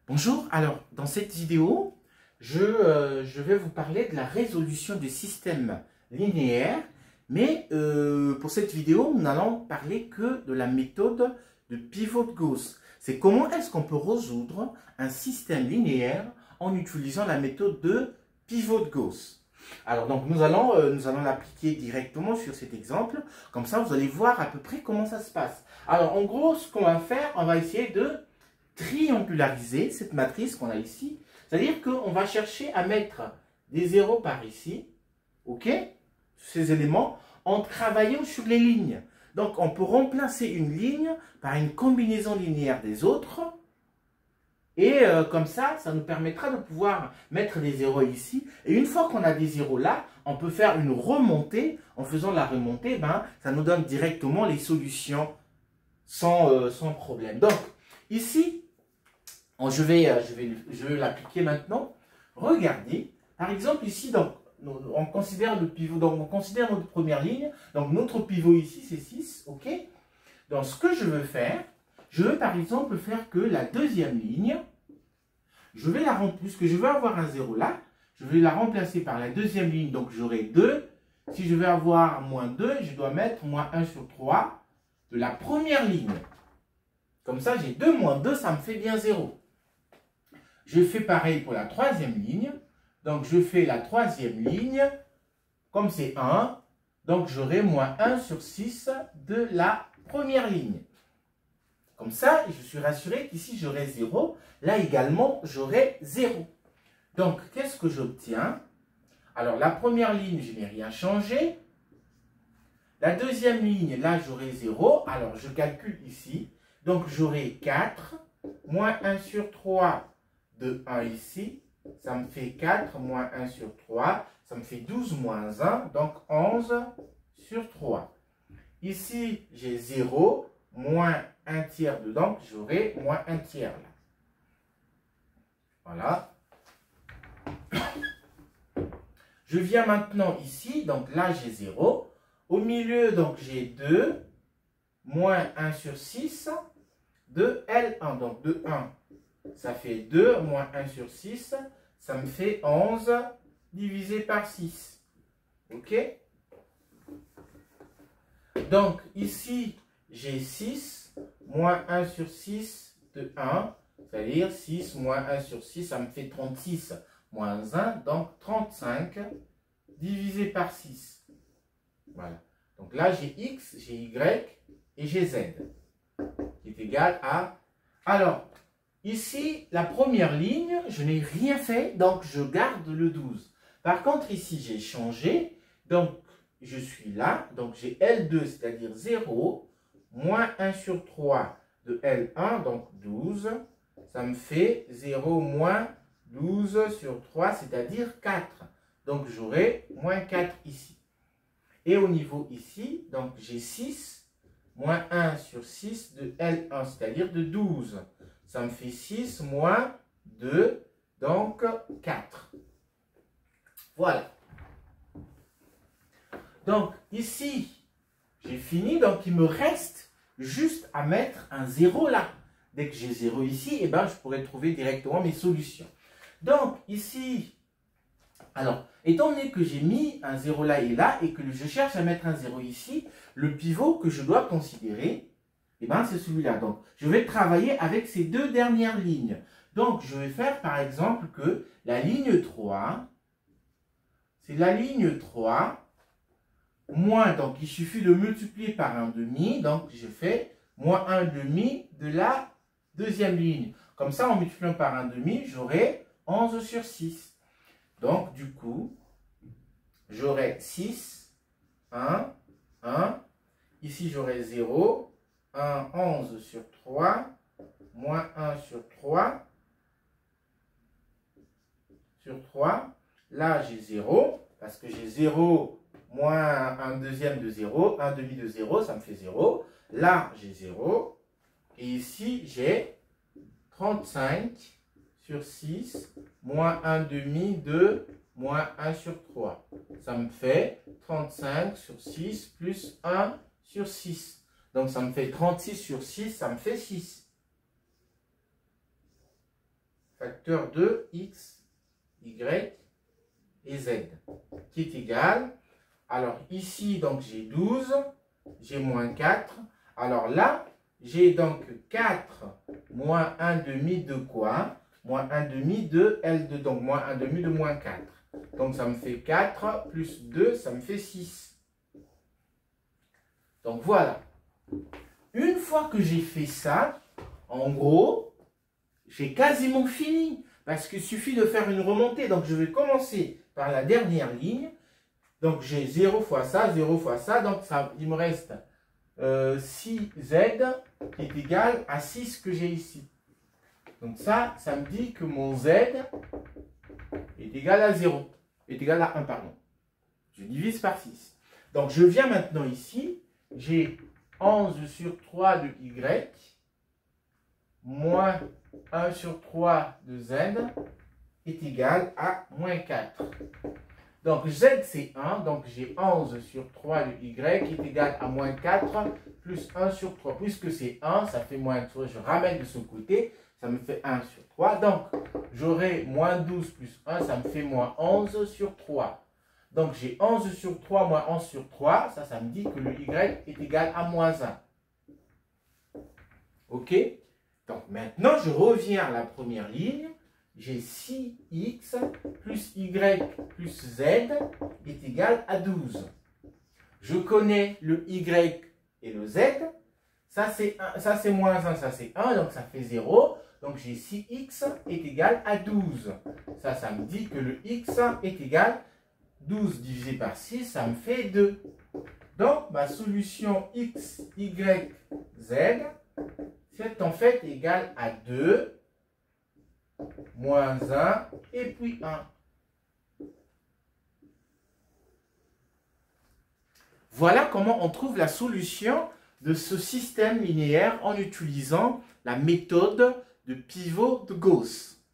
Bonjour, alors dans cette vidéo, je vais vous parler de la résolution du système linéaire, mais pour cette vidéo, nous n'allons parler que de la méthode de pivot de Gauss. C'est comment est-ce qu'on peut résoudre un système linéaire en utilisant la méthode de pivot de Gauss. Alors donc nous allons l'appliquer directement sur cet exemple, comme ça vous allez voir à peu près comment ça se passe. Alors en gros, ce qu'on va faire, on va essayer de triangulariser cette matrice qu'on a ici. C'est-à-dire qu'on va chercher à mettre des zéros par ici, ok, ces éléments, en travaillant sur les lignes. Donc, on peut remplacer une ligne par une combinaison linéaire des autres. Et comme ça nous permettra de pouvoir mettre des zéros ici. Et une fois qu'on a des zéros là, on peut faire une remontée. En faisant la remontée, ça nous donne directement les solutions sans problème. Donc, ici, je vais l'appliquer maintenant. Regardez, par exemple ici, donc, on considère le pivot, donc on considère notre première ligne. Donc notre pivot ici c'est 6, ok. Donc ce que je veux faire, je veux par exemple faire que la deuxième ligne, je vais la remplir, puisque je veux avoir un 0 là, je vais la remplacer par la deuxième ligne, donc j'aurai 2. Si je veux avoir moins 2, je dois mettre moins 1 sur 3 de la première ligne. Comme ça, j'ai 2 moins 2, ça me fait bien 0. Je fais pareil pour la troisième ligne. Donc, je fais la troisième ligne. Comme c'est 1, donc j'aurai moins 1 sur 6 de la première ligne. Comme ça, je suis rassuré qu'ici, j'aurai 0. Là également, j'aurai 0. Donc, qu'est-ce que j'obtiens? Alors, la première ligne, je n'ai rien changé. La deuxième ligne, là, j'aurai 0. Alors, je calcule ici. Donc, j'aurai 4, moins 1 sur 3 de 1 ici. Ça me fait 4 moins 1 sur 3. Ça me fait 12 moins 1, donc 11 sur 3. Ici, j'ai 0, moins 1 tiers dedans. J'aurai moins 1 tiers là. Voilà. Je viens maintenant ici. Donc là, j'ai 0. Au milieu, donc j'ai 2, moins 1 sur 6 de L1. Donc de 1, ça fait 2, moins 1 sur 6. Ça me fait 11 divisé par 6. OK? Donc, ici, j'ai 6, moins 1 sur 6 de 1. C'est-à-dire 6 moins 1 sur 6, ça me fait 36 moins 1. Donc, 35 divisé par 6. Voilà. Donc là, j'ai X, j'ai Y et j'ai Z. Qui est égal à... Alors, ici, la première ligne, je n'ai rien fait, donc je garde le 12. Par contre, ici, j'ai changé, donc je suis là, donc j'ai L2, c'est-à-dire 0, moins 1 sur 3 de L1, donc 12. Ça me fait 0 moins 12 sur 3, c'est-à-dire 4. Donc j'aurai moins 4 ici. Et au niveau ici, donc j'ai 6, moins 1 sur 6 de L1, c'est-à-dire de 12. Ça me fait 6 moins 2, donc 4. Voilà. Donc ici, j'ai fini. Donc il me reste juste à mettre un 0 là. Dès que j'ai 0 ici, eh ben, je pourrais trouver directement mes solutions. Donc ici, alors, étant donné que j'ai mis un 0 là, et que je cherche à mettre un 0 ici, le pivot que je dois considérer, eh ben, c'est celui-là. Donc, je vais travailler avec ces deux dernières lignes. Donc, je vais faire par exemple que la ligne 3, c'est la ligne 3, moins, donc il suffit de multiplier par 1,5, donc je fais moins 1,5 de la deuxième ligne. Comme ça, en multipliant par 1,5, j'aurai 11 sur 6. Donc, du coup, j'aurai 6, 1, 1. Ici, j'aurai 0. 1, 11 sur 3, moins 1 sur 3, sur 3. Là, j'ai 0, parce que j'ai 0 moins 1 deuxième de 0, 1 demi de 0, ça me fait 0. Là, j'ai 0. Et ici, j'ai 35 sur 6, moins 1 demi de moins 1 sur 3. Ça me fait 35 sur 6 plus 1 sur 6. Donc, ça me fait 36 sur 6, ça me fait 6. facteur de x, y et z, qui est égal. Alors ici, donc j'ai 12, j'ai moins 4. Alors là, j'ai donc 4 moins 1 demi de quoi? Moins 1 demi de L2, donc moins 1 demi de moins 4. Donc ça me fait 4 plus 2, ça me fait 6. Donc voilà. Une fois que j'ai fait ça, en gros, j'ai quasiment fini. Parce qu'il suffit de faire une remontée. Donc je vais commencer par la dernière ligne. Donc j'ai 0 fois ça, 0 fois ça. Donc ça, il me reste 6z qui est égal à 6 que j'ai ici. Donc ça me dit que mon z est égal à 0. Est égal à 1, pardon. Je divise par 6. Donc je viens maintenant ici. J'ai 11 sur 3 de y moins 1 sur 3 de z est égal à moins 4. Donc z c'est 1, donc j'ai 11 sur 3 de y qui est égal à moins 4 plus 1 sur 3. Puisque c'est 1, ça fait moins 3, je ramène de ce côté, ça me fait 1 sur 3. Donc j'aurai moins 12 plus 1, ça me fait moins 11 sur 3. Donc j'ai 11 sur 3 moins 11 sur 3, ça me dit que le y est égal à moins 1. Ok? Donc maintenant je reviens à la première ligne. J'ai 6x plus y plus z est égal à 12. Je connais le y et le z. Ça c'est moins 1, ça c'est 1, donc ça fait 0. Donc j'ai 6x est égal à 12. Ça me dit que le x est égal à 12 divisé par 6, ça me fait 2. Donc ma solution x, y, z, c'est en fait égal à 2, moins 1 et puis 1. Voilà comment on trouve la solution de ce système linéaire en utilisant la méthode de pivot de Gauss.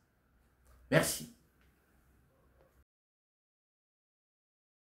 Merci.